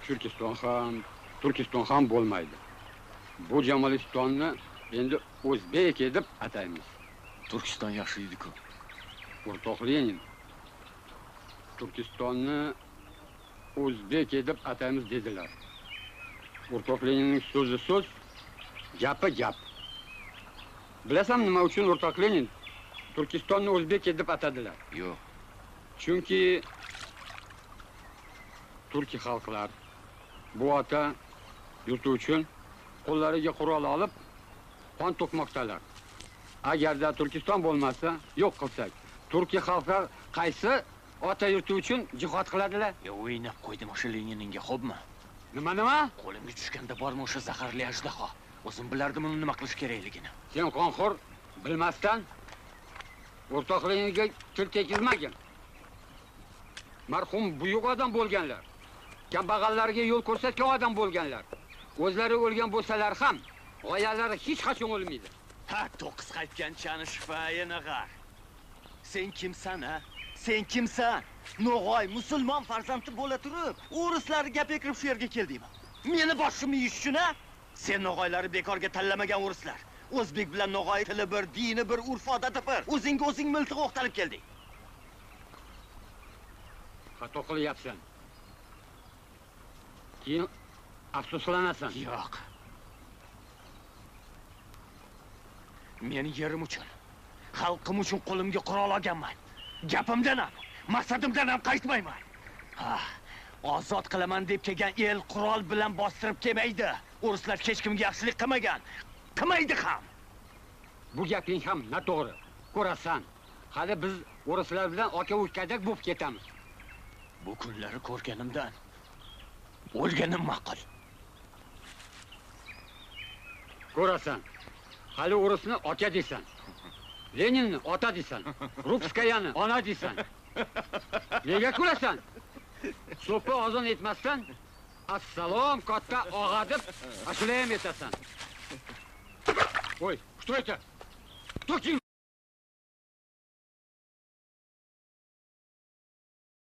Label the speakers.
Speaker 1: Turkiston ham bo'lmaydi. Bu Jamolistonni endi O'zbek deb ataymiz.
Speaker 2: Turkiston yaxshi edi-ku.
Speaker 1: O'rtoq Lenin, Turkistonni O'zbek deb ataymiz dedilar. O'rtoq Leninning so'zi so'z, gapi gap. Bilasan nima uchun o'rtoq Lenin Turkistonni O'zbek deb atadilar?
Speaker 2: Yo'q.
Speaker 1: Chunki turk xalqlar bu ota yurti uchun qo'llariga qurol olib qon to'kmoqdalar. Agarda Turkiston bo'lmasa, yo'q qilsak, Turkiya xalqlar qaysi ota yurti uchun jihad qiladilar?
Speaker 2: Ya o'ynab qo'ydim o'sha Leninga, xo'pmi?
Speaker 1: Nima?
Speaker 2: Qo'limga tushganda bormi o'sha zaharli ajdaho? O'zim bilardim uni nima qilish kerakligini.
Speaker 1: Sen qonxo'r bilmasdan o'rtoq Leninga til tegizmagin. Marhum buyuk odam bo'lganlar. Kambag'allarga yo'l ko'rsatgan odam bo'lganlar. O'zlari o'lgan bo'lsalar ham, g'oyalari hech qachon o'lmaydi.
Speaker 2: Ha, to'qis qaytgan chani shifoyi nag'ar. Sen kimsan, ha? Sen kimsan? No'g'oy musulmon farzandi bo'la turib, o'rislarga gap kirib shu yerga keldingmi? Meni boshimni yeyish uchun, ha? Sen no'g'oylari bekorga tanlamagan o'rislar. O'zbek bilan no'g'oy tili bir, dini bir, urf-odati bir. O'zing miltiq o'qtalib kelding.
Speaker 1: Xato qilyapsan. Keyin afsuslanasan.
Speaker 2: Yo'q. Meni yerim uchun, xalqim uchun qo'limga qurol olganman. Gapimdan ham, maqsadimdan ham qaytmayman. Ha, ozod qilaman deb kelgan el qurol bilan bostirib kelmaydi. O'rislar hech kimga yaxshilik qilmagan, qilmaydi ham.
Speaker 1: Bu gaping ham noto'g'ri. Ko'rasan, hali biz o'rislar bilan aka-ukadak bo'lib ketamiz.
Speaker 2: Bu kunlari ko'rganimdan o'lganim ma'qul.
Speaker 1: Ko'rasan, hali o'risni aka deysan. Leninni ota deysan. Rupskayani ona deysan. Nega kulasan? So'pi ozon etmasdan assalom katta og'a deb ashula ham etasan. Voy, что это? Кто